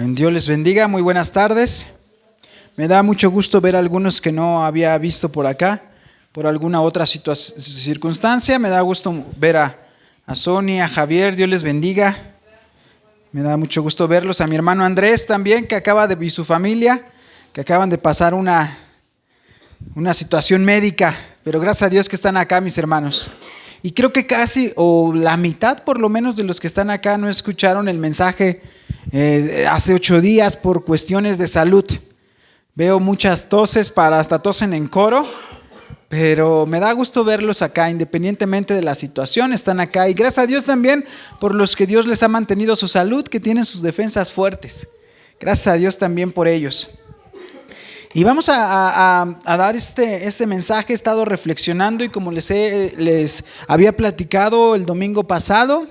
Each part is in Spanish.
Dios les bendiga, muy buenas tardes. Me da mucho gusto ver a algunos que no había visto por acá, por alguna otra circunstancia. Me da gusto ver a Sonia, a Javier, Dios les bendiga. Me da mucho gusto verlos, a mi hermano Andrés también, y su familia, que acaban de pasar una situación médica, pero gracias a Dios que están acá, mis hermanos. Y creo que casi, o la mitad por lo menos de los que están acá no escucharon el mensaje hace 8 días por cuestiones de salud. Veo muchas toses, hasta tosen en coro, pero me da gusto verlos acá, independientemente de la situación, están acá. Y gracias a Dios también por los que Dios les ha mantenido su salud, que tienen sus defensas fuertes. Gracias a Dios también por ellos. Y vamos a dar este mensaje. He estado reflexionando y como les había platicado el domingo pasado,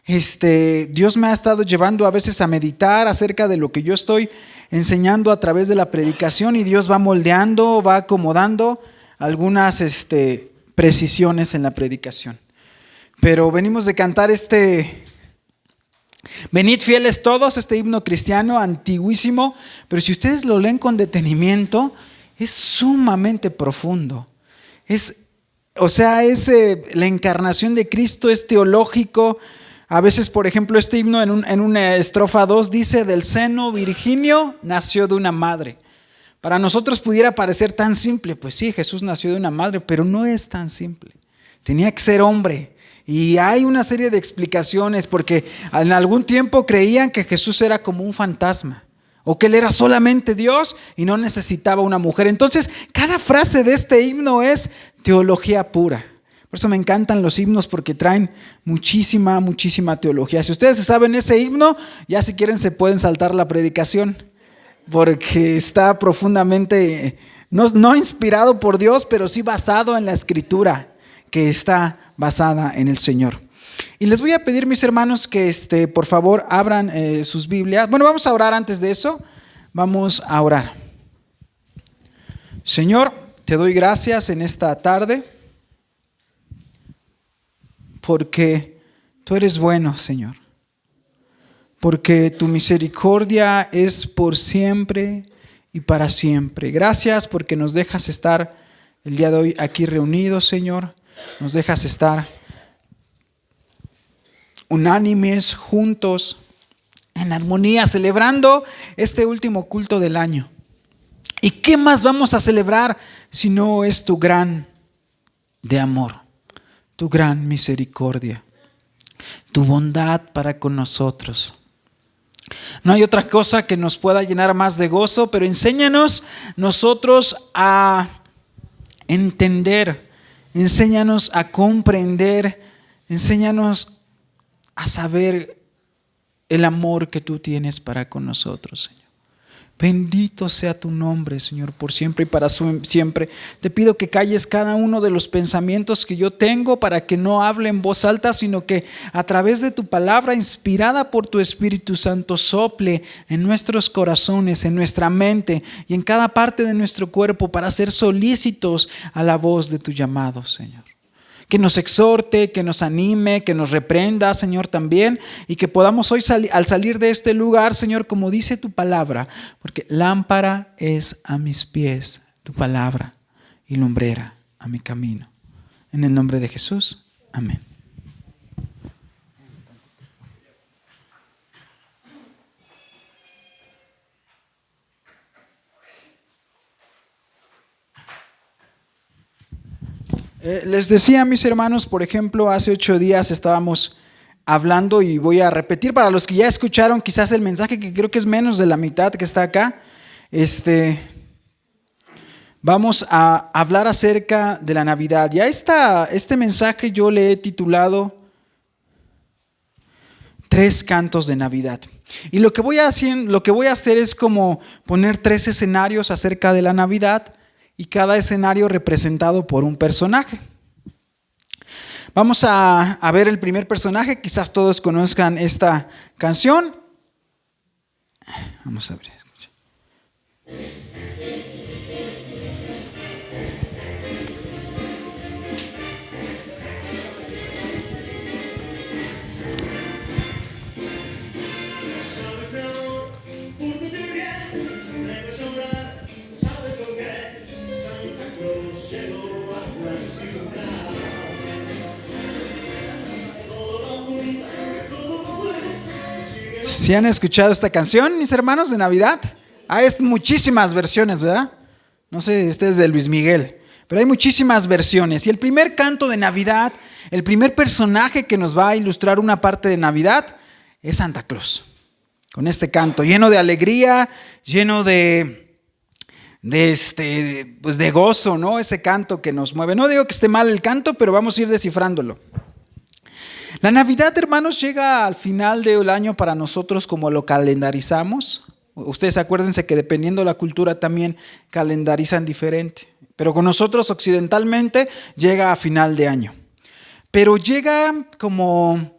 Dios me ha estado llevando a veces a meditar acerca de lo que yo estoy enseñando a través de la predicación, y Dios va moldeando, va acomodando algunas precisiones en la predicación. Pero venimos de cantar Venid fieles todos, este himno cristiano antiguísimo, pero si ustedes lo leen con detenimiento, es sumamente profundo. Es la encarnación de Cristo, es teológico. A veces, por ejemplo, este himno en una estrofa 2 dice: del seno virginio nació de una madre. Para nosotros pudiera parecer tan simple, pues sí, Jesús nació de una madre, pero no es tan simple. Tenía que ser hombre. Y hay una serie de explicaciones, porque en algún tiempo creían que Jesús era como un fantasma, o que Él era solamente Dios y no necesitaba una mujer. Entonces, cada frase de este himno es teología pura. Por eso me encantan los himnos, porque traen muchísima teología. Si ustedes saben ese himno, ya si quieren se pueden saltar la predicación, porque está profundamente, no inspirado por Dios, pero sí basado en la Escritura, que está basada en el Señor. Y les voy a pedir, mis hermanos, que por favor abran sus Biblias. Bueno, vamos a orar antes de eso. Vamos a orar. Señor, te doy gracias en esta tarde, porque tú eres bueno, Señor. Porque tu misericordia es por siempre y para siempre. Gracias porque nos dejas estar el día de hoy aquí reunidos, Señor. Nos dejas estar unánimes, juntos, en armonía, celebrando este último culto del año. ¿Y qué más vamos a celebrar si no es tu gran de amor, tu gran misericordia, tu bondad para con nosotros? No hay otra cosa que nos pueda llenar más de gozo, pero enséñanos nosotros a entender. Enséñanos a comprender, enséñanos a saber el amor que tú tienes para con nosotros, Señor. Bendito sea tu nombre, Señor, por siempre y para siempre. Te pido que calles cada uno de los pensamientos que yo tengo, para que no hable en voz alta, sino que a través de tu palabra, inspirada por tu Espíritu Santo, sople en nuestros corazones, en nuestra mente y en cada parte de nuestro cuerpo, para ser solícitos a la voz de tu llamado, Señor. Que nos exhorte, que nos anime, que nos reprenda, Señor, también, y que podamos hoy al salir de este lugar, Señor, como dice tu palabra, porque lámpara es a mis pies tu palabra y lumbrera a mi camino. En el nombre de Jesús, amén. Les decía, mis hermanos, por ejemplo, hace 8 días estábamos hablando, y voy a repetir para los que ya escucharon quizás el mensaje, que creo que es menos de la mitad que está acá. Vamos a hablar acerca de la Navidad. Y a este mensaje yo le he titulado 3 cantos de Navidad. Y lo que voy a hacer es como poner 3 escenarios acerca de la Navidad, y cada escenario representado por un personaje. Vamos a ver el primer personaje. Quizás todos conozcan esta canción. Vamos a ver. Escucha. ¿Sí han escuchado esta canción, mis hermanos, de Navidad? Hay muchísimas versiones, ¿verdad? No sé, este es de Luis Miguel, pero hay muchísimas versiones. Y el primer canto de Navidad, el primer personaje que nos va a ilustrar una parte de Navidad es Santa Claus. Con este canto, lleno de alegría, lleno de gozo, ¿no? Ese canto que nos mueve. No digo que esté mal el canto, pero vamos a ir descifrándolo. La Navidad, hermanos, llega al final del año para nosotros como lo calendarizamos. Ustedes acuérdense que dependiendo de la cultura también calendarizan diferente. Pero con nosotros occidentalmente llega a final de año. Pero llega como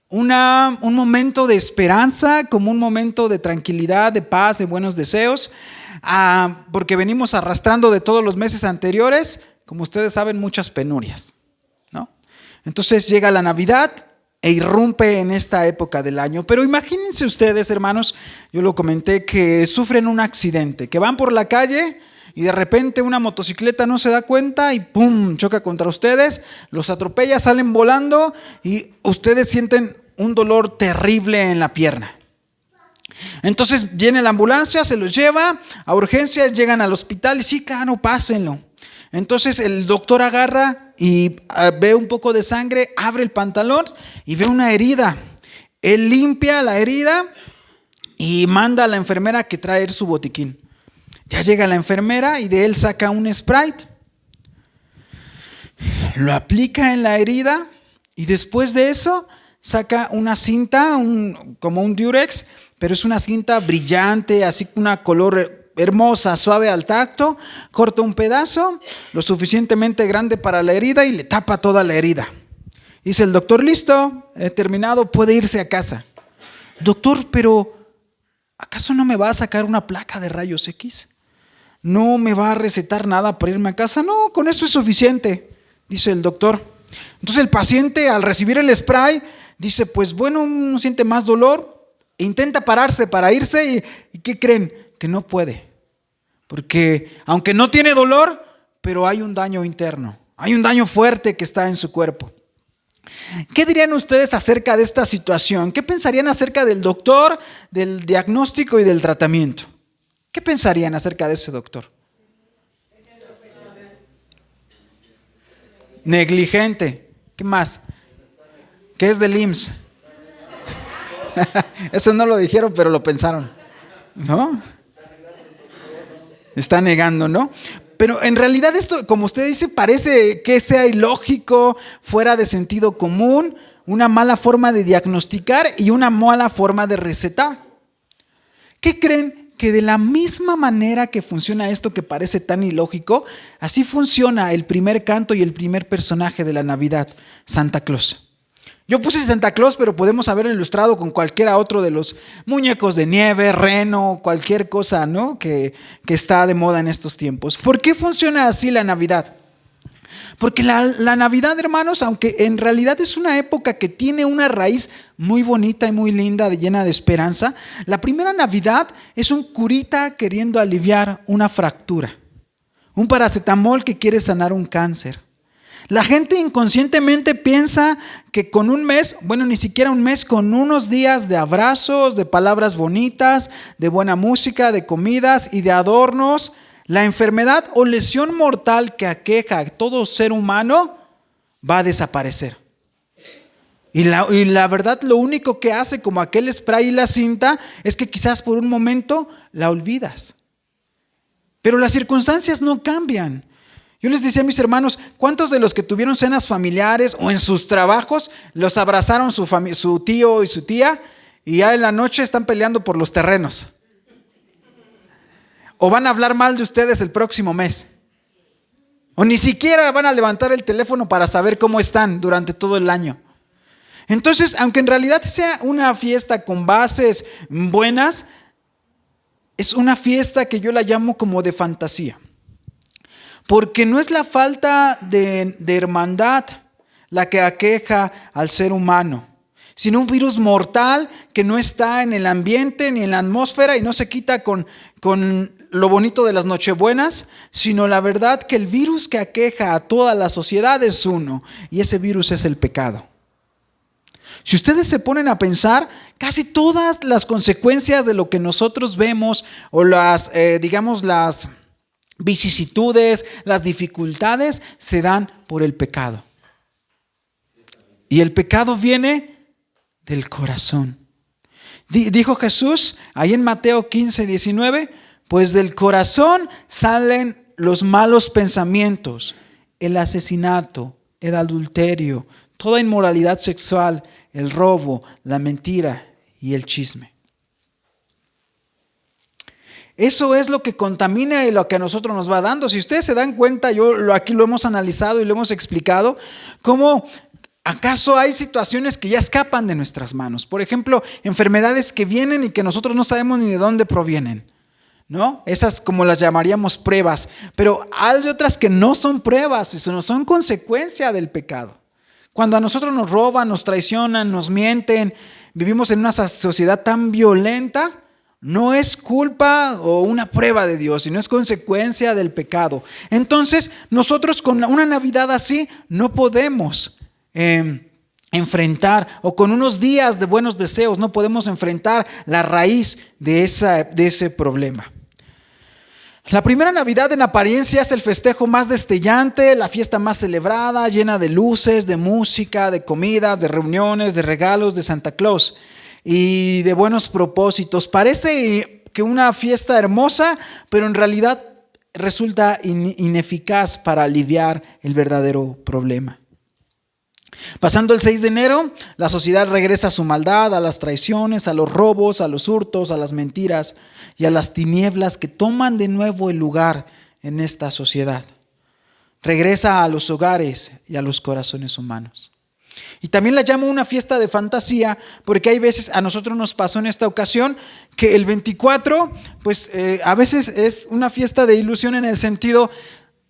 un momento de esperanza, como un momento de tranquilidad, de paz, de buenos deseos, porque venimos arrastrando de todos los meses anteriores, como ustedes saben, muchas penurias, ¿no? Entonces llega la Navidad e irrumpe en esta época del año. Pero imagínense ustedes, hermanos, yo lo comenté, que sufren un accidente, que van por la calle y de repente una motocicleta no se da cuenta y ¡pum!, choca contra ustedes, los atropella, salen volando y ustedes sienten un dolor terrible en la pierna. Entonces viene la ambulancia, se los lleva a urgencias, llegan al hospital y sí, claro, pásenlo. Entonces el doctor agarra y ve un poco de sangre, abre el pantalón y ve una herida. Él limpia la herida y manda a la enfermera que trae su botiquín. Ya llega la enfermera y de él saca un Sprite, lo aplica en la herida y después de eso saca una cinta, como un Durex, pero es una cinta brillante, así una color hermosa, suave al tacto, corta un pedazo, lo suficientemente grande para la herida y le tapa toda la herida. Dice el doctor, listo, he terminado, puede irse a casa. Doctor, pero ¿acaso no me va a sacar una placa de rayos X? ¿No me va a recetar nada para irme a casa? No, con eso es suficiente, dice el doctor. Entonces el paciente, al recibir el spray, dice, pues bueno, no siente más dolor, intenta pararse para irse y ¿qué creen? Que no puede, porque aunque no tiene dolor, pero hay un daño interno, hay un daño fuerte que está en su cuerpo. ¿Qué dirían ustedes acerca de esta situación? ¿Qué pensarían acerca del doctor, del diagnóstico y del tratamiento? ¿Qué pensarían acerca de ese doctor? Negligente. ¿Qué más? ¿Qué es del IMSS? Eso no lo dijeron, pero lo pensaron, ¿no? Está negando, ¿no? Pero en realidad esto, como usted dice, parece que sea ilógico, fuera de sentido común, una mala forma de diagnosticar y una mala forma de recetar. ¿Qué creen? Que de la misma manera que funciona esto que parece tan ilógico, así funciona el primer canto y el primer personaje de la Navidad, Santa Claus. Yo puse Santa Claus, pero podemos haberlo ilustrado con cualquiera otro de los muñecos de nieve, reno, cualquier cosa, ¿no? que está de moda en estos tiempos. ¿Por qué funciona así la Navidad? Porque la Navidad, hermanos, aunque en realidad es una época que tiene una raíz muy bonita y muy linda, llena de esperanza, la primera Navidad es un curita queriendo aliviar una fractura, un paracetamol que quiere sanar un cáncer. La gente inconscientemente piensa que con un mes, bueno, ni siquiera un mes, con unos días de abrazos, de palabras bonitas, de buena música, de comidas y de adornos, la enfermedad o lesión mortal que aqueja a todo ser humano va a desaparecer. Y la verdad, lo único que hace, como aquel spray y la cinta, es que quizás por un momento la olvidas. Pero las circunstancias no cambian. Yo les decía a mis hermanos, ¿cuántos de los que tuvieron cenas familiares o en sus trabajos los abrazaron su tío y su tía y ya en la noche están peleando por los terrenos? O van a hablar mal de ustedes el próximo mes. O ni siquiera van a levantar el teléfono para saber cómo están durante todo el año. Entonces, aunque en realidad sea una fiesta con bases buenas, es una fiesta que yo la llamo como de fantasía. Porque no es la falta de hermandad la que aqueja al ser humano, sino un virus mortal que no está en el ambiente ni en la atmósfera y no se quita con lo bonito de las Nochebuenas, sino la verdad que el virus que aqueja a toda la sociedad es uno, y ese virus es el pecado. Si ustedes se ponen a pensar, casi todas las consecuencias de lo que nosotros vemos o las vicisitudes, las dificultades se dan por el pecado. Y el pecado viene del corazón. Dijo Jesús ahí en Mateo 15:19, pues del corazón salen los malos pensamientos, el asesinato, el adulterio, toda inmoralidad sexual, el robo, la mentira y el chisme. Eso es lo que contamina y lo que a nosotros nos va dando. Si ustedes se dan cuenta, aquí lo hemos analizado y lo hemos explicado, cómo acaso hay situaciones que ya escapan de nuestras manos. Por ejemplo, enfermedades que vienen y que nosotros no sabemos ni de dónde provienen, ¿no? Esas como las llamaríamos pruebas, pero hay otras que no son pruebas, sino son consecuencia del pecado. Cuando a nosotros nos roban, nos traicionan, nos mienten, vivimos en una sociedad tan violenta, no es culpa o una prueba de Dios, sino es consecuencia del pecado. Entonces, nosotros con una Navidad así no podemos enfrentar, o con unos días de buenos deseos no podemos enfrentar la raíz de ese problema. La primera Navidad en apariencia es el festejo más destellante, la fiesta más celebrada, llena de luces, de música, de comidas, de reuniones, de regalos de Santa Claus y de buenos propósitos. Parece que una fiesta hermosa, pero en realidad resulta ineficaz para aliviar el verdadero problema. Pasando el 6 de enero, la sociedad regresa a su maldad, a las traiciones, a los robos, a los hurtos, a las mentiras y a las tinieblas que toman de nuevo el lugar en esta sociedad. Regresa a los hogares y a los corazones humanos. Y también la llamo una fiesta de fantasía, porque hay veces, a nosotros nos pasó en esta ocasión, que el 24, a veces es una fiesta de ilusión en el sentido,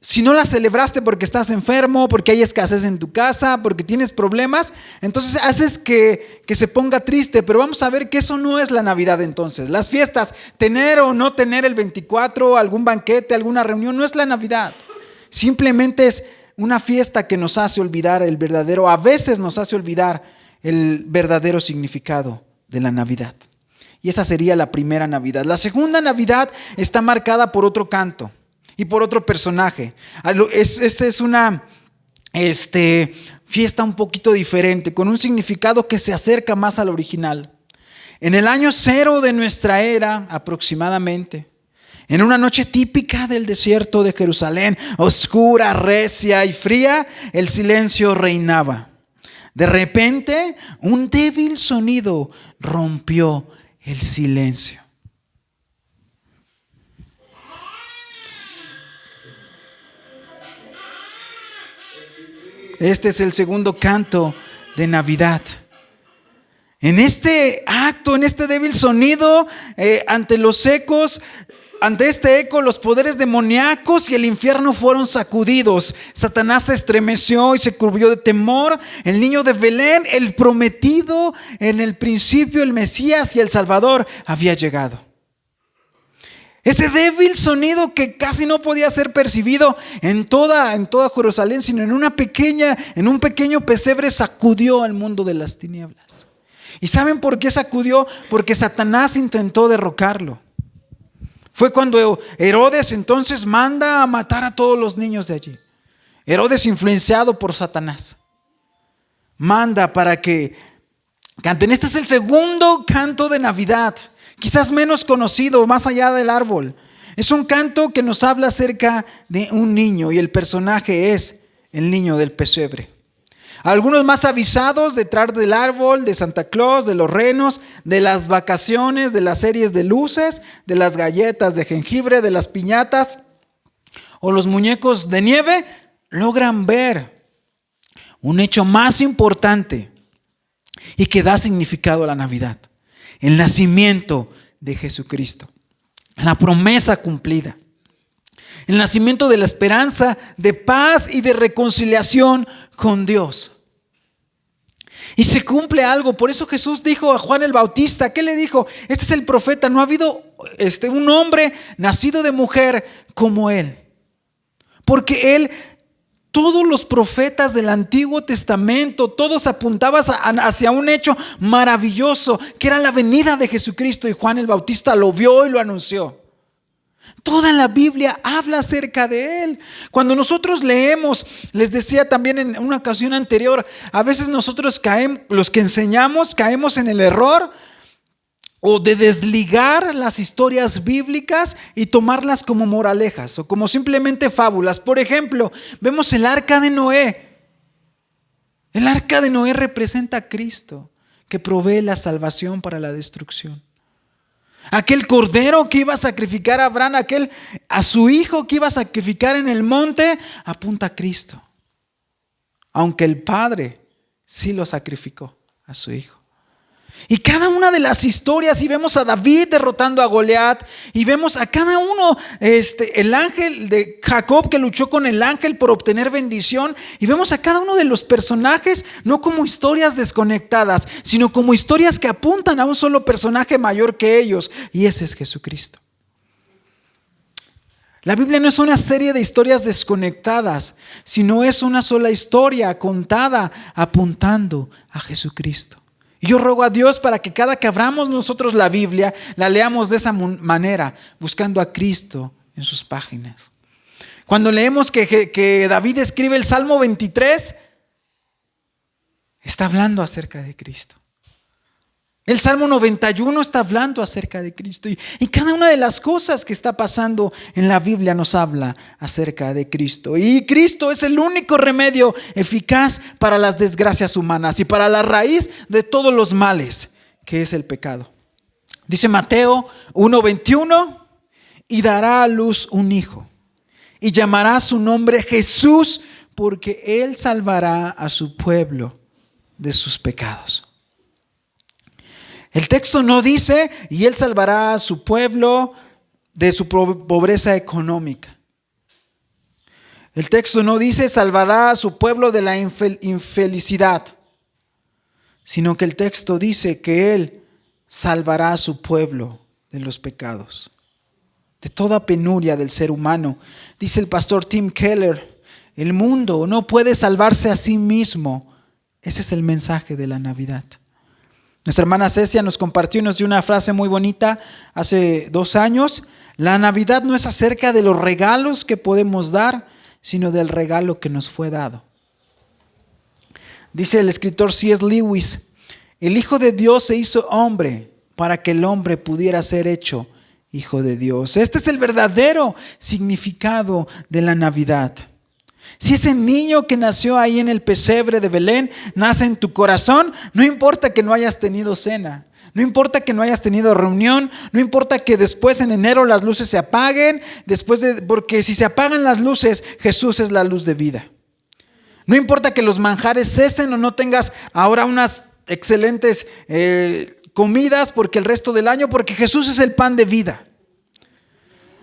si no la celebraste porque estás enfermo, porque hay escasez en tu casa, porque tienes problemas, entonces haces que se ponga triste. Pero vamos a ver que eso no es la Navidad entonces. Las fiestas, tener o no tener el 24, algún banquete, alguna reunión, no es la Navidad. Simplemente es una fiesta que nos hace olvidar a veces nos hace olvidar el verdadero significado de la Navidad. Y esa sería la primera Navidad. La segunda Navidad está marcada por otro canto y por otro personaje. Esta es una fiesta un poquito diferente, con un significado que se acerca más al original. En el año 0 de nuestra era, aproximadamente, en una noche típica del desierto de Jerusalén, oscura, recia y fría, el silencio reinaba. De repente, un débil sonido rompió el silencio. Este es el segundo canto de Navidad. En este acto, en este débil sonido, ante este eco, los poderes demoníacos y el infierno fueron sacudidos. Satanás se estremeció y se cubrió de temor. El niño de Belén, el prometido, en el principio el Mesías y el Salvador, había llegado. Ese débil sonido que casi no podía ser percibido en toda Jerusalén, sino en un pequeño pesebre, sacudió al mundo de las tinieblas. ¿Y saben por qué sacudió? Porque Satanás intentó derrocarlo. Fue cuando Herodes entonces manda a matar a todos los niños de allí. Herodes, influenciado por Satanás, manda para que canten. Este es el segundo canto de Navidad, quizás menos conocido, más allá del árbol. Es un canto que nos habla acerca de un niño y el personaje es el niño del pesebre. Algunos más avisados detrás del árbol, de Santa Claus, de los renos, de las vacaciones, de las series de luces, de las galletas de jengibre, de las piñatas o los muñecos de nieve, logran ver un hecho más importante y que da significado a la Navidad: el nacimiento de Jesucristo, la promesa cumplida, el nacimiento de la esperanza de paz y de reconciliación con Dios. Y se cumple algo. Por eso Jesús dijo a Juan el Bautista, ¿qué le dijo? Este es el profeta, no ha habido un hombre nacido de mujer como él. Porque él Todos los profetas del Antiguo Testamento, todos apuntaban hacia un hecho maravilloso, que era la venida de Jesucristo, y Juan el Bautista lo vio y lo anunció. Toda la Biblia habla acerca de Él. Cuando nosotros leemos, les decía también en una ocasión anterior, a veces nosotros caemos, los que enseñamos, caemos en el error o de desligar las historias bíblicas y tomarlas como moralejas o como simplemente fábulas. Por ejemplo, vemos el arca de Noé. El arca de Noé representa a Cristo, que provee la salvación para la destrucción. Aquel cordero que iba a sacrificar a Abraham, a su hijo que iba a sacrificar en el monte, apunta a Cristo. Aunque el Padre sí lo sacrificó a su hijo. Y cada una de las historias, y vemos a David derrotando a Goliat, y vemos a cada uno, el ángel de Jacob que luchó con el ángel por obtener bendición, y vemos a cada uno de los personajes no como historias desconectadas, sino como historias que apuntan a un solo personaje mayor que ellos, y ese es Jesucristo. La Biblia no es una serie de historias desconectadas, sino es una sola historia contada apuntando a Jesucristo. Y yo ruego a Dios para que cada que abramos nosotros la Biblia, la leamos de esa manera, buscando a Cristo en sus páginas. Cuando leemos que David escribe el Salmo 23, está hablando acerca de Cristo. El Salmo 91 está hablando acerca de Cristo. Y cada una de las cosas que está pasando en la Biblia nos habla acerca de Cristo. Y Cristo es el único remedio eficaz para las desgracias humanas y para la raíz de todos los males, que es el pecado. Dice Mateo 1:21, y dará a luz un hijo, y llamará su nombre Jesús, porque él salvará a su pueblo de sus pecados. El texto no dice, y él salvará a su pueblo de su pobreza económica. El texto no dice, salvará a su pueblo de la infelicidad, sino que el texto dice que él salvará a su pueblo de los pecados, de toda penuria del ser humano. Dice el pastor Tim Keller, el mundo no puede salvarse a sí mismo. Ese es el mensaje de la Navidad. Nuestra hermana Cecia nos compartió y nos dio una frase muy bonita hace 2 años. La Navidad no es acerca de los regalos que podemos dar, sino del regalo que nos fue dado. Dice el escritor C.S. Lewis, el Hijo de Dios se hizo hombre para que el hombre pudiera ser hecho Hijo de Dios. Este es el verdadero significado de la Navidad. Si ese niño que nació ahí en el pesebre de Belén nace en tu corazón, no importa que no hayas tenido cena, no importa que no hayas tenido reunión, no importa que después en enero las luces se apaguen, porque si se apagan las luces, Jesús es la luz de vida. No importa que los manjares cesen o no tengas ahora unas excelentes comidas porque el resto del año, porque Jesús es el pan de vida.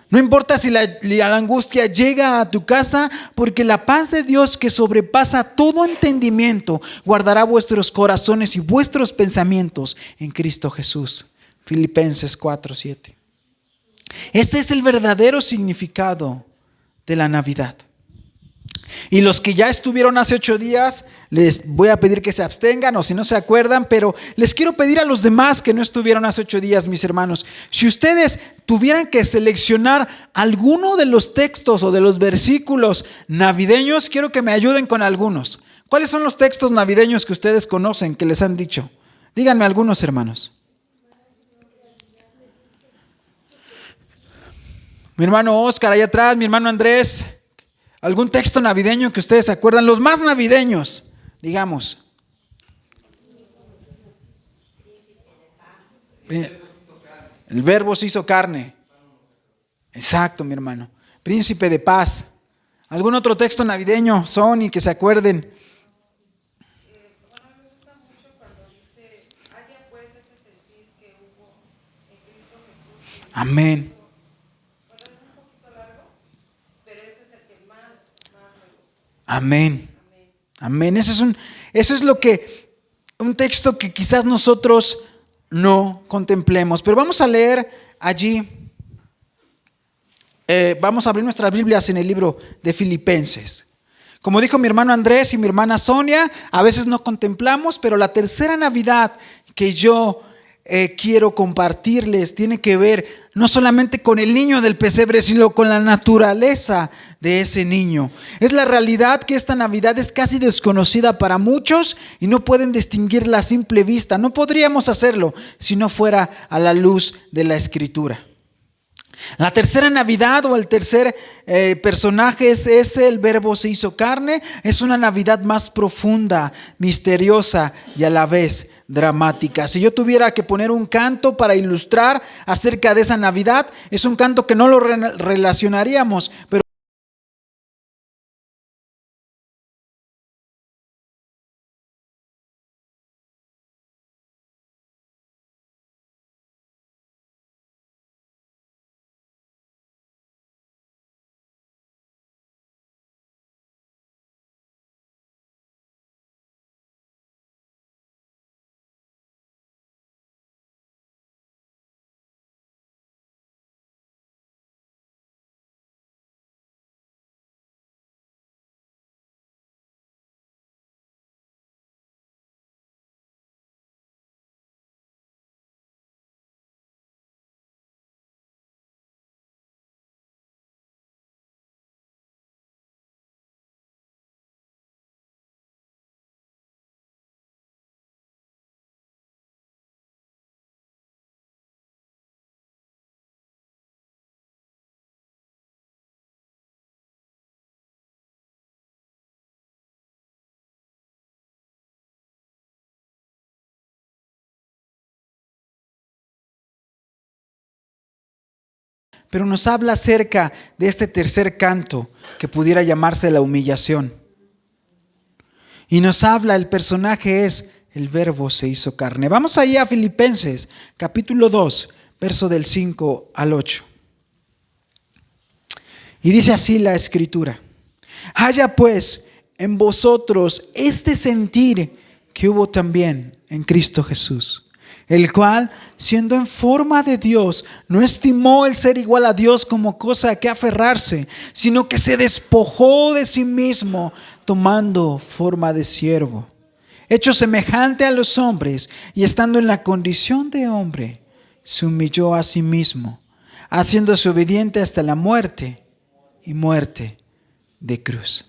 No importa si la angustia llega a tu casa, porque la paz de Dios que sobrepasa todo entendimiento guardará vuestros corazones y vuestros pensamientos en Cristo Jesús. Filipenses 4:7. Ese es el verdadero significado de la Navidad. Y los que ya estuvieron hace 8 días, les voy a pedir que se abstengan o si no se acuerdan, pero les quiero pedir a los demás que no estuvieron hace 8 días, mis hermanos, si ustedes tuvieran que seleccionar alguno de los textos o de los versículos navideños, quiero que me ayuden con algunos. ¿Cuáles son los textos navideños que ustedes conocen, que les han dicho? Díganme algunos, hermanos. Mi hermano Oscar, allá atrás, mi hermano Andrés. ¿Algún texto navideño que ustedes se acuerdan? Los más navideños, digamos. El Verbo se hizo carne. Exacto, mi hermano. Príncipe de paz. ¿Algún otro texto navideño, Sony, que se acuerden? Me gusta mucho cuando dice, haya pues ese sentir que hubo en Cristo Jesús. Amén. Amén. Amén. Eso es un texto que quizás nosotros no contemplemos. Pero vamos a leer allí. Vamos a abrir nuestras Biblias en el libro de Filipenses. Como dijo mi hermano Andrés y mi hermana Sonia, a veces no contemplamos, pero la tercera Navidad que yo quiero compartirles tiene que ver no solamente con el niño del pesebre, sino con la naturaleza de ese niño. Es la realidad que esta Navidad es casi desconocida para muchos y no pueden distinguirla a simple vista. No podríamos hacerlo si no fuera a la luz de la Escritura. La tercera Navidad o el tercer personaje es ese, el Verbo se hizo carne. Es una Navidad más profunda, misteriosa y a la vez dramática. Si yo tuviera que poner un canto para ilustrar acerca de esa Navidad, es un canto que no lo relacionaríamos, nos habla acerca de este tercer canto que pudiera llamarse la humillación. Y nos habla, el personaje es el Verbo se hizo carne. Vamos allá a Filipenses, capítulo 2, verso del 5 al 8. Y dice así la Escritura: haya pues en vosotros este sentir que hubo también en Cristo Jesús, el cual, siendo en forma de Dios, no estimó el ser igual a Dios como cosa a que aferrarse, sino que se despojó de sí mismo, tomando forma de siervo, hecho semejante a los hombres, y estando en la condición de hombre, se humilló a sí mismo, haciéndose obediente hasta la muerte y muerte de cruz.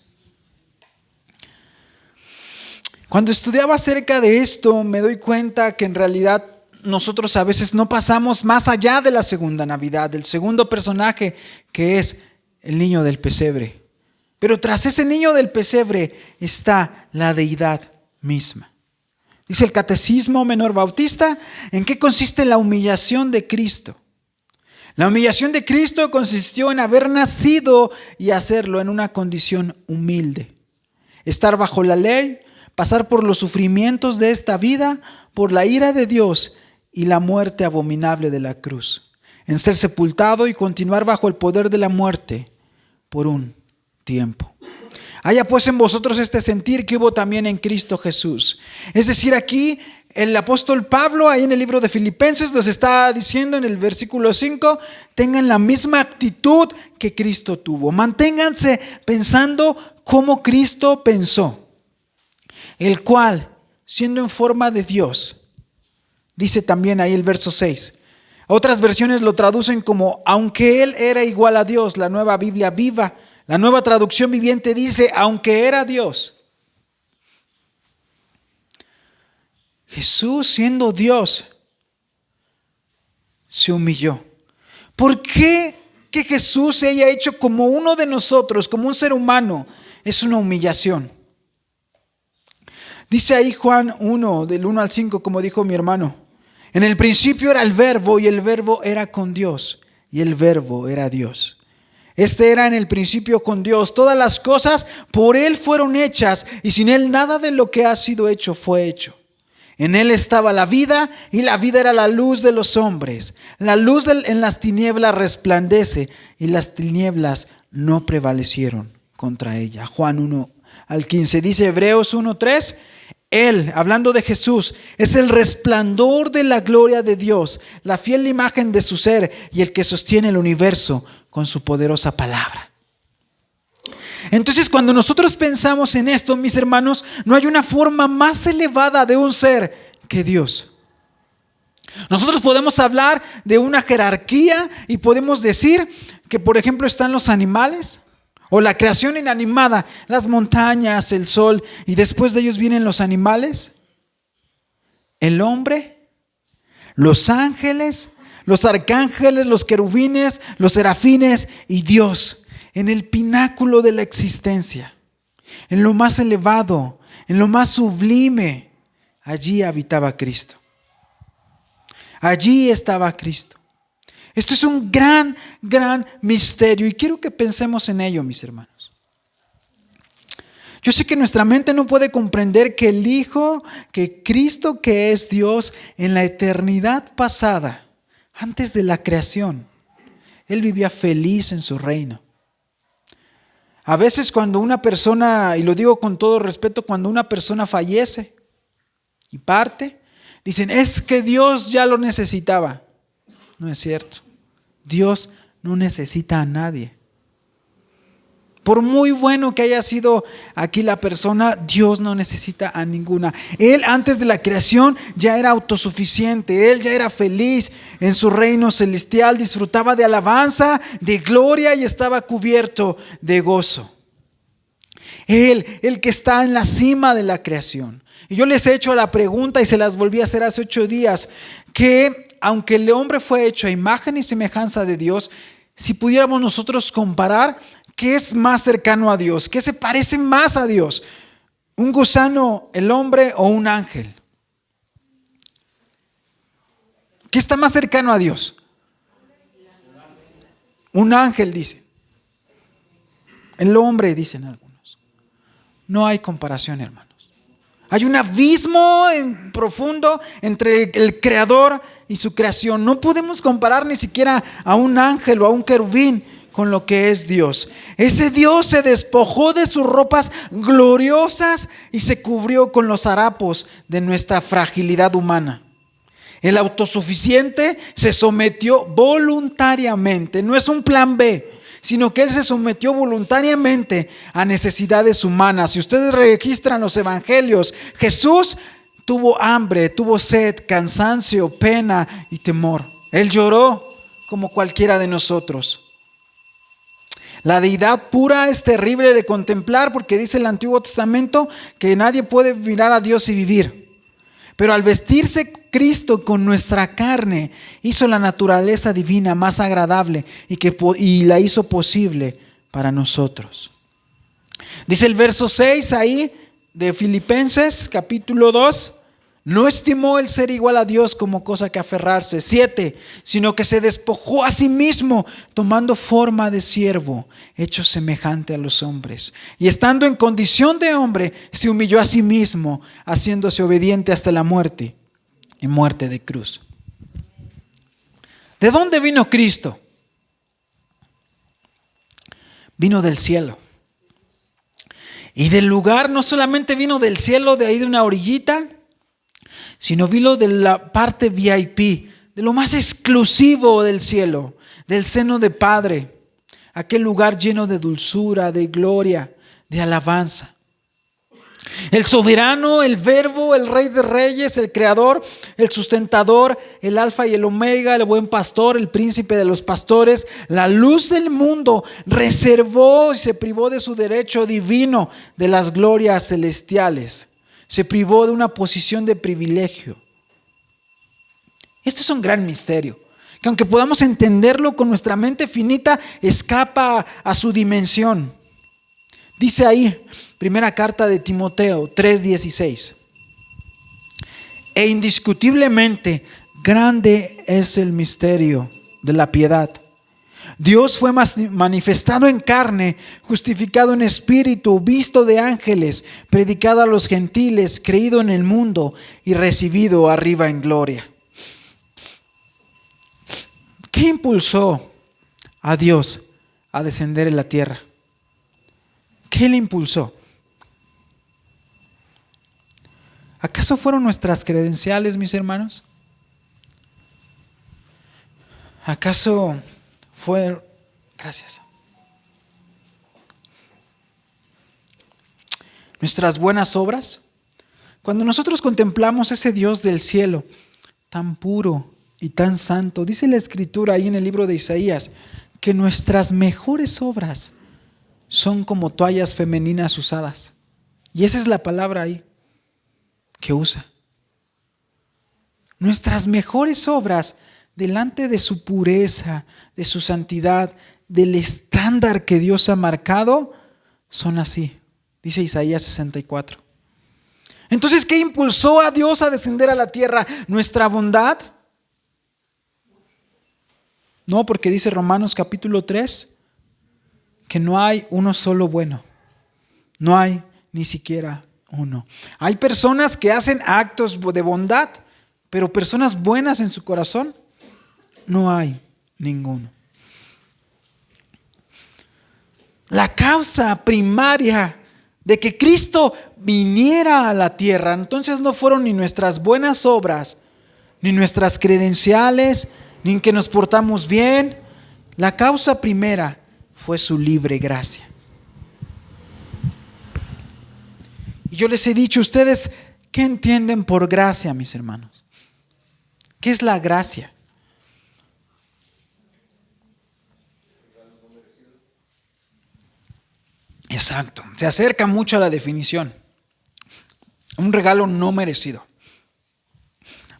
Cuando estudiaba acerca de esto, me doy cuenta que en realidad nosotros a veces no pasamos más allá de la segunda Navidad, del segundo personaje que es el niño del pesebre. Pero tras ese niño del pesebre está la deidad misma. Dice el Catecismo Menor Bautista, ¿en qué consiste la humillación de Cristo? La humillación de Cristo consistió en haber nacido y hacerlo en una condición humilde. Estar bajo la ley, pasar por los sufrimientos de esta vida, por la ira de Dios y la muerte abominable de la cruz, en ser sepultado y continuar bajo el poder de la muerte por un tiempo. Haya pues en vosotros este sentir que hubo también en Cristo Jesús. Es decir, aquí el apóstol Pablo, ahí en el libro de Filipenses, nos está diciendo en el versículo 5, tengan la misma actitud que Cristo tuvo. Manténganse pensando como Cristo pensó, el cual, siendo en forma de Dios, dice también ahí el verso 6. Otras versiones lo traducen como, aunque Él era igual a Dios. La Nueva Biblia Viva, la Nueva Traducción Viviente dice, aunque era Dios. Jesús, siendo Dios, se humilló. ¿Por qué que Jesús se haya hecho como uno de nosotros, como un ser humano? Es una humillación. Dice ahí Juan 1, del 1 al 5, como dijo mi hermano. En el principio era el Verbo, y el Verbo era con Dios, y el Verbo era Dios. Este era en el principio con Dios. Todas las cosas por Él fueron hechas, y sin Él nada de lo que ha sido hecho fue hecho. En Él estaba la vida, y la vida era la luz de los hombres. La luz en las tinieblas resplandece, y las tinieblas no prevalecieron contra ella. Juan 1 al 15. Dice Hebreos 1:3. Él, hablando de Jesús, es el resplandor de la gloria de Dios, la fiel imagen de su ser y el que sostiene el universo con su poderosa palabra. Entonces, cuando nosotros pensamos en esto, mis hermanos, no hay una forma más elevada de un ser que Dios. Nosotros podemos hablar de una jerarquía y podemos decir que, por ejemplo, están los animales o la creación inanimada, las montañas, el sol, y después de ellos vienen los animales, el hombre, los ángeles, los arcángeles, los querubines, los serafines y Dios. En el pináculo de la existencia, en lo más elevado, en lo más sublime, allí habitaba Cristo. Allí estaba Cristo. Esto es un gran, gran misterio y quiero que pensemos en ello, mis hermanos. Yo sé que nuestra mente no puede comprender que el Hijo, que Cristo, que es Dios, en la eternidad pasada, antes de la creación, Él vivía feliz en su reino. A veces cuando una persona, y lo digo con todo respeto, cuando una persona fallece y parte, dicen, es que Dios ya lo necesitaba. No es cierto. Dios no necesita a nadie. Por muy bueno que haya sido aquí la persona, Dios no necesita a ninguna. Él antes de la creación ya era autosuficiente. Él ya era feliz en su reino celestial. Disfrutaba de alabanza, de gloria y estaba cubierto de gozo. Él, el que está en la cima de la creación. Y yo les he hecho la pregunta y se las volví a hacer hace 8 días. Que aunque el hombre fue hecho a imagen y semejanza de Dios, si pudiéramos nosotros comparar, ¿qué es más cercano a Dios? ¿Qué se parece más a Dios? ¿Un gusano, el hombre o un ángel? ¿Qué está más cercano a Dios? Un ángel, dice. El hombre, dicen algunos. No hay comparación, hermanos. Hay un abismo profundo entre el Creador y su creación. No podemos comparar ni siquiera a un ángel o a un querubín con lo que es Dios. Ese Dios se despojó de sus ropas gloriosas y se cubrió con los harapos de nuestra fragilidad humana. El autosuficiente se sometió voluntariamente, no es un plan B, sino que Él se sometió voluntariamente a necesidades humanas. Si ustedes registran los evangelios, Jesús tuvo hambre, tuvo sed, cansancio, pena y temor. Él lloró como cualquiera de nosotros. La deidad pura es terrible de contemplar porque dice el Antiguo Testamento que nadie puede mirar a Dios y vivir. Pero al vestirse Cristo con nuestra carne, hizo la naturaleza divina más agradable y la hizo posible para nosotros. Dice el verso 6 ahí de Filipenses capítulo 2. No estimó el ser igual a Dios como cosa que aferrarse. 7, sino que se despojó a sí mismo, tomando forma de siervo, hecho semejante a los hombres. Y estando en condición de hombre, se humilló a sí mismo, haciéndose obediente hasta la muerte, y muerte de cruz. ¿De dónde vino Cristo? Vino del cielo. Y del lugar, no solamente vino del cielo, de ahí de una orillita, sino vino de la parte VIP, de lo más exclusivo del cielo, del seno de Padre, aquel lugar lleno de dulzura, de gloria, de alabanza. El soberano, el verbo, el rey de reyes, el creador, el sustentador, el alfa y el omega, el buen pastor, el príncipe de los pastores, la luz del mundo, reservó y se privó de su derecho divino de las glorias celestiales. Se privó de una posición de privilegio. Esto es un gran misterio, que aunque podamos entenderlo con nuestra mente finita, escapa a su dimensión. Dice ahí, primera carta de Timoteo 3:16. E indiscutiblemente grande es el misterio de la piedad. Dios fue manifestado en carne, justificado en espíritu, visto de ángeles, predicado a los gentiles, creído en el mundo y recibido arriba en gloria. ¿Qué impulsó a Dios a descender en la tierra? ¿Qué le impulsó? ¿Acaso fueron nuestras credenciales, mis hermanos? ¿Acaso fue? Gracias. nuestras buenas obras. Cuando nosotros contemplamos ese Dios del cielo, tan puro y tan santo, dice la Escritura ahí en el libro de Isaías, que nuestras mejores obras son como toallas femeninas usadas. Y esa es la palabra ahí que usa. Nuestras mejores obras delante de su pureza, de su santidad, del estándar que Dios ha marcado, son así, dice Isaías 64. Entonces, ¿qué impulsó a Dios a descender a la tierra? ¿Nuestra bondad? No, porque dice Romanos capítulo 3 que no hay uno solo bueno. No hay ni siquiera uno. Hay personas que hacen actos de bondad, pero personas buenas en su corazón, no hay ninguno. La causa primaria de que Cristo viniera a la tierra, entonces no fueron ni nuestras buenas obras, ni nuestras credenciales, ni que nos portamos bien. La causa primera fue su libre gracia. Y yo les he dicho, ¿ustedes qué entienden por gracia, mis hermanos? ¿Qué es la gracia? Exacto, se acerca mucho a la definición. Un regalo no merecido.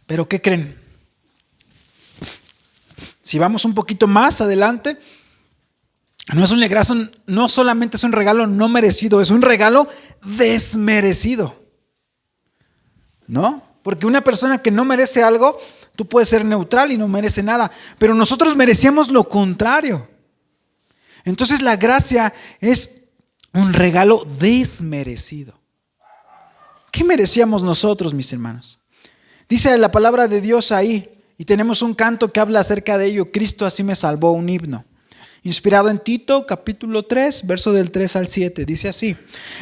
Pero ¿qué creen? Si vamos un poquito más adelante, no solamente es un regalo no merecido, es un regalo desmerecido. ¿No? Porque una persona que no merece algo, tú puedes ser neutral y no merece nada, pero nosotros merecíamos lo contrario. Entonces la gracia es un regalo desmerecido. ¿Qué merecíamos nosotros, mis hermanos? Dice la palabra de Dios ahí, y tenemos un canto que habla acerca de ello, Cristo así me salvó, un himno. Inspirado en Tito, capítulo 3, verso del 3 al 7, dice así: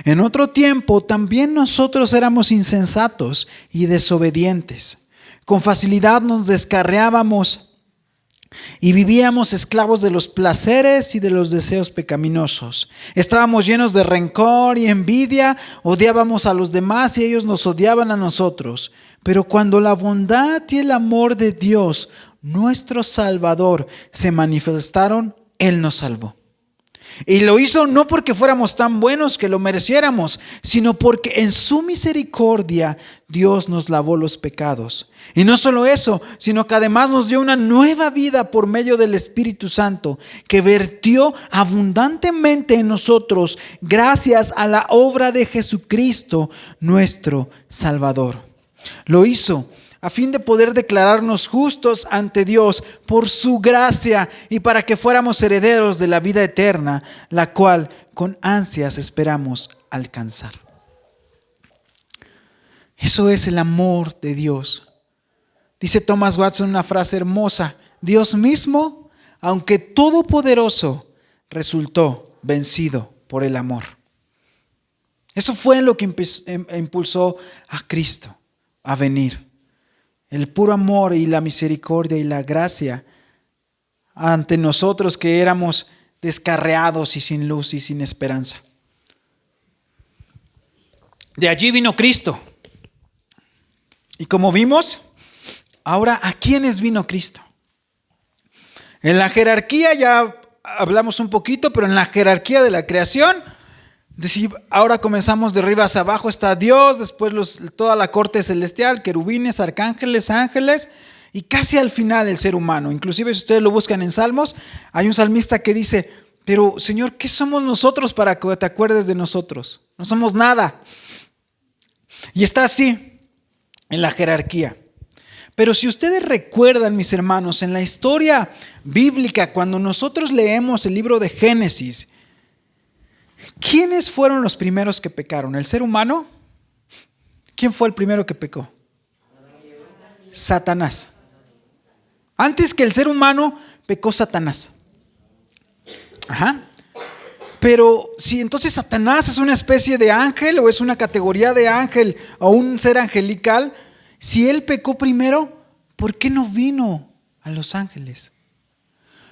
en otro tiempo también nosotros éramos insensatos y desobedientes. Con facilidad nos descarriábamos y vivíamos esclavos de los placeres y de los deseos pecaminosos. Estábamos llenos de rencor y envidia, odiábamos a los demás y ellos nos odiaban a nosotros. Pero cuando la bondad y el amor de Dios, nuestro Salvador, se manifestaron, Él nos salvó. Y lo hizo no porque fuéramos tan buenos que lo mereciéramos, sino porque en su misericordia Dios nos lavó los pecados. Y no solo eso, sino que además nos dio una nueva vida por medio del Espíritu Santo, que vertió abundantemente en nosotros gracias a la obra de Jesucristo, nuestro Salvador. Lo hizo a fin de poder declararnos justos ante Dios por su gracia y para que fuéramos herederos de la vida eterna, la cual con ansias esperamos alcanzar. Eso es el amor de Dios. Dice Thomas Watson una frase hermosa: Dios mismo, aunque todopoderoso, resultó vencido por el amor. Eso fue lo que impulsó a Cristo a venir. El puro amor y la misericordia y la gracia ante nosotros que éramos descarriados y sin luz y sin esperanza. De allí vino Cristo. Y como vimos, ahora ¿a quiénes vino Cristo? En la jerarquía ya hablamos un poquito, pero en la jerarquía de la creación, ahora comenzamos de arriba hacia abajo, está Dios, después toda la corte celestial, querubines, arcángeles, ángeles, y casi al final el ser humano. Inclusive si ustedes lo buscan en Salmos, hay un salmista que dice: pero Señor, ¿qué somos nosotros para que te acuerdes de nosotros? No somos nada. Y está así en la jerarquía. Pero si ustedes recuerdan, mis hermanos, en la historia bíblica, cuando nosotros leemos el libro de Génesis, ¿quiénes fueron los primeros que pecaron? ¿El ser humano? ¿Quién fue el primero que pecó? Satanás. Antes que el ser humano, pecó Satanás. Ajá. Pero si entonces Satanás es una especie de ángel o es una categoría de ángel o un ser angelical, si él pecó primero, ¿por qué no vino a los ángeles?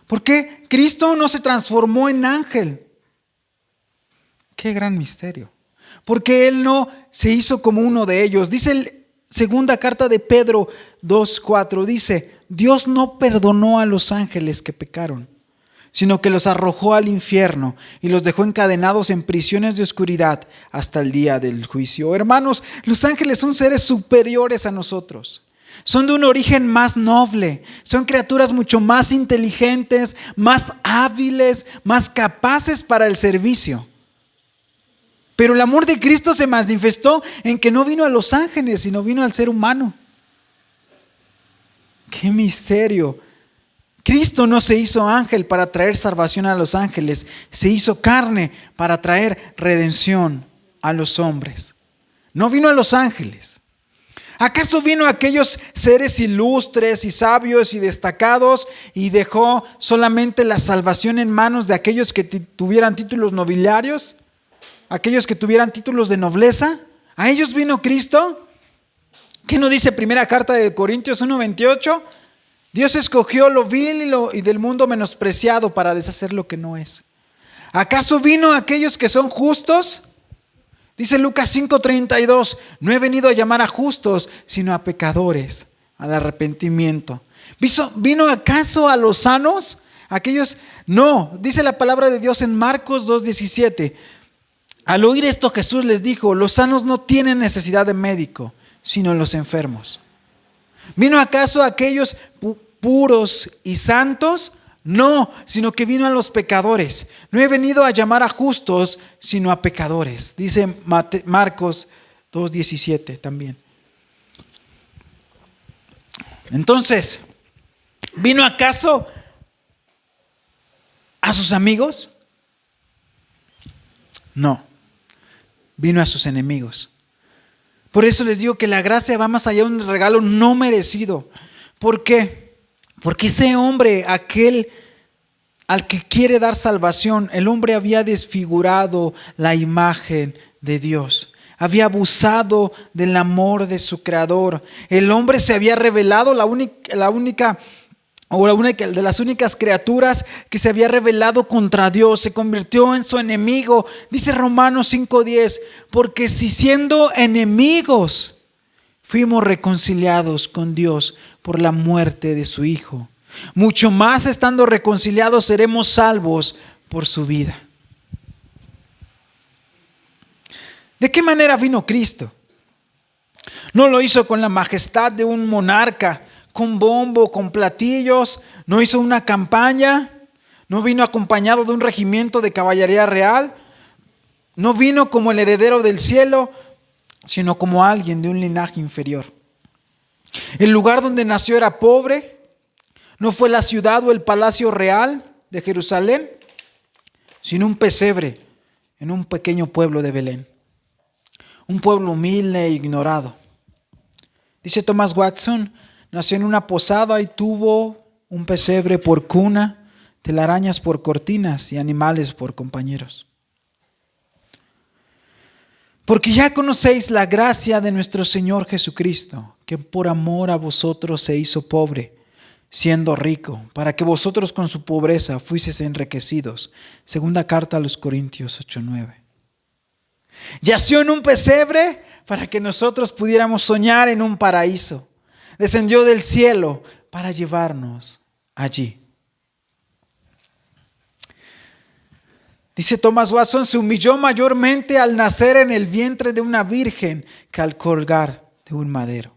¿Por qué Cristo no se transformó en ángel? Qué gran misterio. porque Él no se hizo como uno de ellos. Dice el segunda carta de Pedro 2:4, dice: Dios no perdonó a los ángeles que pecaron, sino que los arrojó al infierno y los dejó encadenados en prisiones de oscuridad hasta el día del juicio. Hermanos, los ángeles son seres superiores a nosotros. Son de un origen más noble, son criaturas mucho más inteligentes, más hábiles, más capaces para el servicio. Pero el amor de Cristo se manifestó en que no vino a los ángeles, sino vino al ser humano. ¡Qué misterio! Cristo no se hizo ángel para traer salvación a los ángeles, se hizo carne para traer redención a los hombres. No vino a los ángeles. ¿Acaso vino a aquellos seres ilustres y sabios y destacados y dejó solamente la salvación en manos de aquellos que tuvieran títulos nobiliarios? ¿Aquellos que tuvieran títulos de nobleza? ¿A ellos vino Cristo? ¿Qué nos dice primera carta de Corintios 1:28? Dios escogió lo vil y del mundo menospreciado para deshacer lo que no es. ¿Acaso vino a aquellos que son justos? Dice Lucas 5:32, no he venido a llamar a justos, sino a pecadores, al arrepentimiento. ¿Vino acaso a los sanos? Aquellos, no, dice la palabra de Dios en Marcos 2:17. Al oír esto Jesús les dijo: los sanos no tienen necesidad de médico, sino los enfermos. ¿Vino acaso a aquellos puros y santos? No, sino que vino a los pecadores. No he venido a llamar a justos, sino a pecadores. Dice Marcos 2:17 también. Entonces, ¿vino acaso a sus amigos? No, vino a sus enemigos. Por eso les digo que la gracia va más allá de un regalo no merecido. ¿Por qué? Porque ese hombre, aquel al que quiere dar salvación, el hombre había desfigurado la imagen de Dios. Había abusado del amor de su creador. El hombre se había revelado la única de las únicas criaturas que se había rebelado contra Dios, se convirtió en su enemigo. Dice Romanos 5:10, porque si siendo enemigos fuimos reconciliados con Dios por la muerte de su Hijo, mucho más estando reconciliados seremos salvos por su vida. ¿De qué manera vino Cristo? No lo hizo con la majestad de un monarca, con bombo, con platillos. No hizo una campaña. No vino acompañado de un regimiento de caballería real. No vino como el heredero del cielo, sino como alguien de un linaje inferior. El lugar donde nació era pobre. No fue la ciudad o el palacio real de Jerusalén, sino un pesebre en un pequeño pueblo de Belén. Un pueblo humilde e ignorado. Dice Thomas Watson, nació en una posada y tuvo un pesebre por cuna, telarañas por cortinas y animales por compañeros. Porque ya conocéis la gracia de nuestro Señor Jesucristo, que por amor a vosotros se hizo pobre, siendo rico, para que vosotros con su pobreza fuiseis enriquecidos. Segunda carta a los Corintios 8:9. Yació en un pesebre para que nosotros pudiéramos soñar en un paraíso. Descendió del cielo para llevarnos allí. Dice Thomas Watson, se humilló mayormente al nacer en el vientre de una virgen que al colgar de un madero.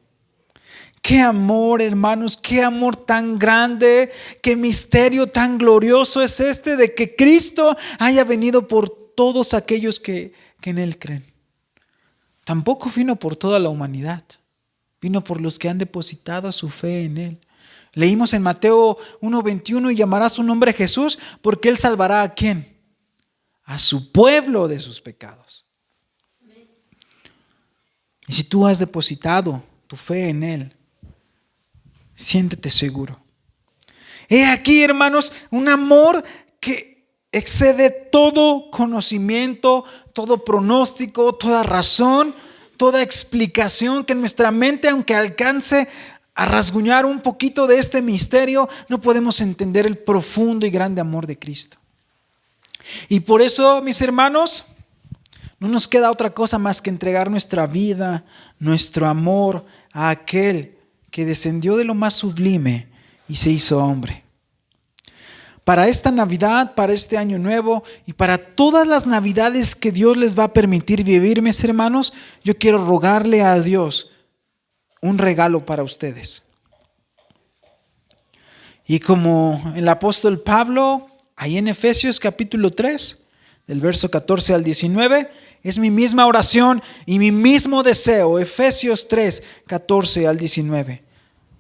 Qué amor, hermanos, qué amor tan grande, qué misterio tan glorioso es este de que Cristo haya venido por todos aquellos que en Él creen. Tampoco vino por toda la humanidad, vino por los que han depositado su fe en Él. Leímos en Mateo 1:21, y llamará su nombre Jesús, porque Él salvará ¿a quién? A su pueblo de sus pecados. Y si tú has depositado tu fe en Él, siéntete seguro. He aquí, hermanos, un amor que excede todo conocimiento, todo pronóstico, toda razón, toda explicación, que en nuestra mente, aunque alcance a rasguñar un poquito de este misterio, no podemos entender el profundo y grande amor de Cristo. Y por eso, mis hermanos, No nos queda otra cosa más que entregar nuestra vida, nuestro amor a aquel que descendió de lo más sublime y se hizo hombre. Para esta Navidad, para este año nuevo y para todas las Navidades que Dios les va a permitir vivir, mis hermanos, yo quiero rogarle a Dios un regalo para ustedes. Y como el apóstol Pablo, ahí en Efesios capítulo 3, del verso 14 al 19, es mi misma oración y mi mismo deseo. Efesios 3, 14 al 19.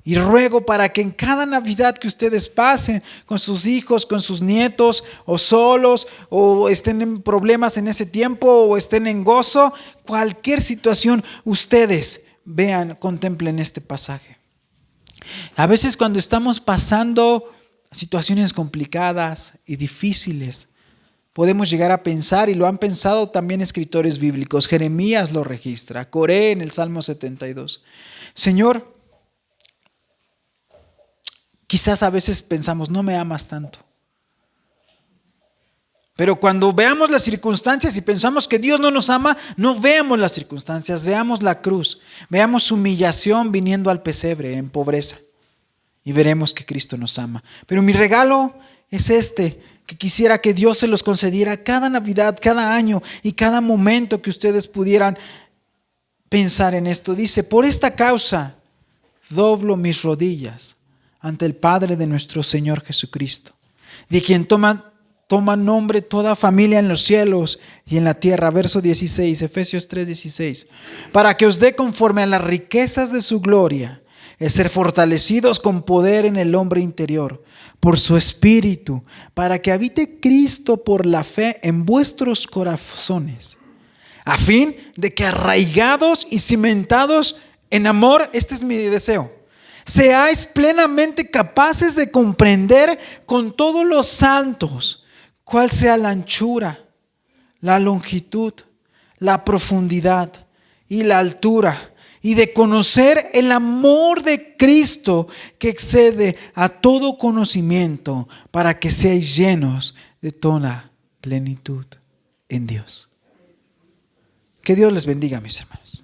Y ruego para que en cada Navidad que ustedes pasen con sus hijos, con sus nietos, o solos, o estén en problemas en ese tiempo, o estén en gozo, cualquier situación, ustedes vean, contemplen este pasaje. A veces cuando estamos pasando situaciones complicadas y difíciles, podemos llegar a pensar, y lo han pensado también escritores bíblicos, Jeremías lo registra, Coré en el Salmo 72. Señor, quizás a veces pensamos, no me amas tanto. Pero cuando veamos las circunstancias y pensamos que Dios no nos ama, no veamos las circunstancias, veamos la cruz, veamos su humillación viniendo al pesebre en pobreza y veremos que Cristo nos ama. Pero mi regalo es que quisiera que Dios se los concediera cada Navidad, cada año y cada momento que ustedes pudieran pensar en esto. Dice, por esta causa doblo mis rodillas ante el Padre de nuestro Señor Jesucristo, de quien toma nombre toda familia en los cielos y en la tierra. Verso 16, Efesios 3:16. Para que os dé conforme a las riquezas de su gloria, es ser fortalecidos con poder en el hombre interior, por su Espíritu, para que habite Cristo por la fe en vuestros corazones, a fin de que arraigados y cimentados en amor, este es mi deseo, seáis plenamente capaces de comprender con todos los santos cuál sea la anchura, la longitud, la profundidad y la altura, y de conocer el amor de Cristo que excede a todo conocimiento, para que seáis llenos de toda plenitud en Dios. Que Dios les bendiga, mis hermanos.